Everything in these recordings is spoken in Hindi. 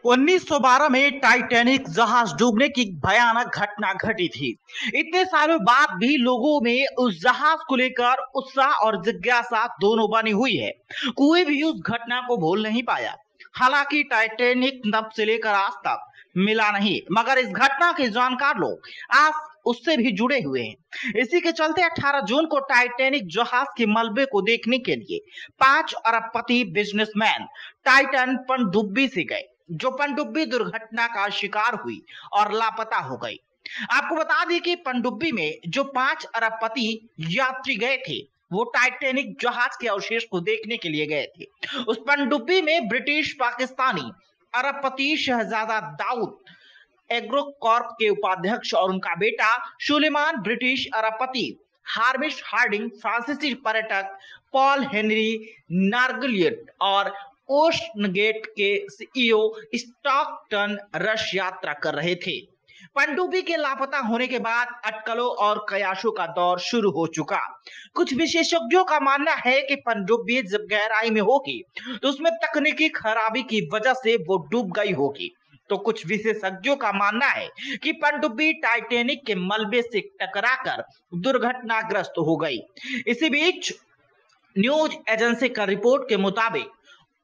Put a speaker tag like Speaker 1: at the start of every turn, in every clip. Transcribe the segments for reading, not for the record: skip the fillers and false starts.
Speaker 1: 1912 में टाइटैनिक जहाज डूबने की भयानक घटना घटी थी। इतने सालों बाद भी लोगों में उस जहाज को लेकर उत्साह और जिज्ञासा दोनों बनी हुई है। कोई भी उस घटना को भूल नहीं पाया। हालांकि टाइटैनिक तब से लेकर आज तक मिला नहीं, मगर इस घटना के जानकार लोग आज उससे भी जुड़े हुए हैं। इसी के चलते 18 जून को टाइटैनिक जहाज के मलबे को देखने के लिए 5 अरबपति बिजनेसमैन टाइटन पनडुब्बी से गए, जो पनडुब्बी दुर्घटना का शिकार हुई और लापता हो गई। आपको बता दें कि पनडुब्बी में जो 5 अरबपति यात्री गए थे, वो टाइटैनिक जहाज के अवशेष को देखने के लिए गए थे। उस पनडुब्बी में ब्रिटिश पाकिस्तानी अरबपति शहजादा दाऊद एग्रो कॉर्प के उपाध्यक्ष और उनका बेटा सुलेमान, ब्रिटिश अरबपति हार्मिश हार्डिंग, फ्रांसीसी पर्यटक पॉल हेनरी नार्गलियट और ओशनगेट के सीईओ स्टॉकटन रश यात्रा कर रहे थे। पनडुब्बी के लापता होने के बाद अटकलों और कयासों का दौर शुरू हो चुका। कुछ विशेषज्ञों का मानना है कि पनडुब्बी जब गहराई में होगी तो उसमें तकनीकी खराबी की वजह से वो डूब गई होगी। तो कुछ विशेषज्ञों का मानना है कि पनडुब्बी टाइटैनिक के मलबे से टकराकर दुर्घटनाग्रस्त हो गई। इसी बीच न्यूज एजेंसी का रिपोर्ट के मुताबिक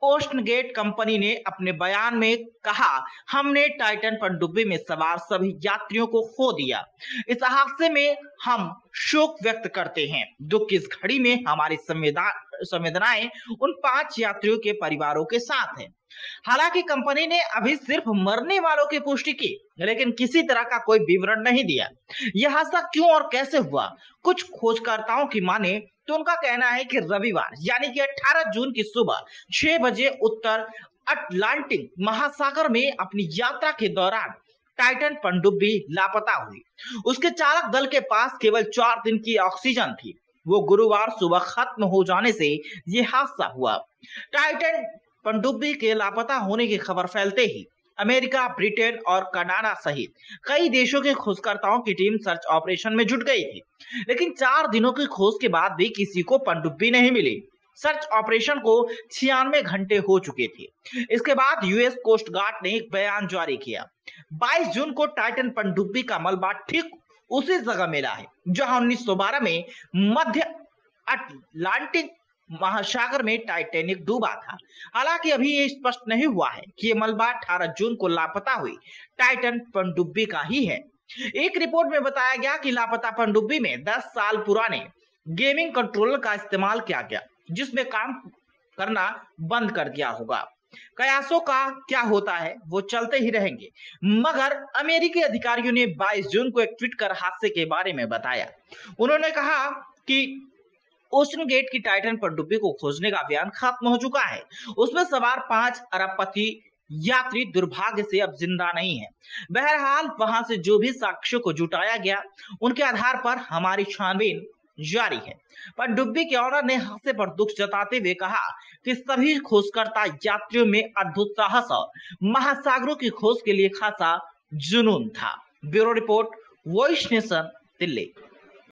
Speaker 1: ओशनगेट कंपनी ने अपने बयान में कहा, हमने टाइटन पनडुब्बी में सवार सभी यात्रियों को खो दिया। इस हादसे में हम शोक व्यक्त करते हैं। दुख की इस घड़ी में हमारी संवेदनाएं उन 5 यात्रियों के परिवारों के साथ है। हालांकि कंपनी ने अभी सिर्फ मरने वालों की पुष्टि की, लेकिन किसी तरह का कोई विवरण नहीं दिया। यह हादसा क्यों और कैसे हुआ? कुछ खोजकर्ताओं की माने तो उनका कहना है कि रविवार यानी कि 18 जून की सुबह 6 बजे उत्तर अटलांटिक महासागर में अपनी यात्रा के दौरान टाइटन पनडुब्बी लापता हुई। उसके चालक दल के पास केवल 4 दिन की ऑक्सीजन थी। वो गुरुवार सुबह खत्म हो जाने से यह हादसा हुआ। टाइटन पनडुब्बी के लापता होने की खबर फैलते ही अमेरिका, ब्रिटेन और कनाडा सहित कई देशों के खोजकर्ताओं की टीम सर्च ऑपरेशन में जुट गई थी, लेकिन 4 दिनों की खोज के बाद भी किसी को पनडुब्बी नहीं मिली। सर्च ऑपरेशन को 96 घंटे हो चुके थे। इसके बाद यूएस कोस्ट गार्ड ने एक बयान जारी किया। 22 जून को टाइटन पनडुब्बी का मलबा ठीक उसी जगह मिला है जहां 1912 में मध्य अटलांटिक महासागर में टाइटैनिक डूबा था। हालांकि अभी ये स्पष्ट नहीं हुआ है कि ये मलबा 18 जून को लापता हुई टाइटन पनडुब्बी का ही है। एक रिपोर्ट में बताया गया कि लापता पनडुब्बी में 10 साल पुराने गेमिंग कंट्रोलर का इस्तेमाल किया गया, जिसमें काम करना बंद कर दिया होगा। कयासों का क्या होता है वो चलते ही रहेंगे, मगर अमेरिकी अधिकारियों ने 22 जून को एक ट्वीट कर हादसे के बारे में बताया। उन्होंने कहा कि ओशनगेट की टाइटन पनडुब्बी को खोजने का अभियान खत्म हो चुका है। उसमें सवार 5 अरबपति यात्री दुर्भाग्य से अब जिंदा नहीं है। बहरहाल वहां से जो भी साक्ष्यों को जुटाया गया, उनके आधार पर हमारी छानबीन जारी है। पनडुब्बी के ऑनर ने हादसे पर दुख जताते हुए कहा कि सभी खोजकर्ता यात्रियों में अद्भुत साहस और महासागरों की खोज के लिए खासा जुनून था। Bureau report, voice nation, Delhi.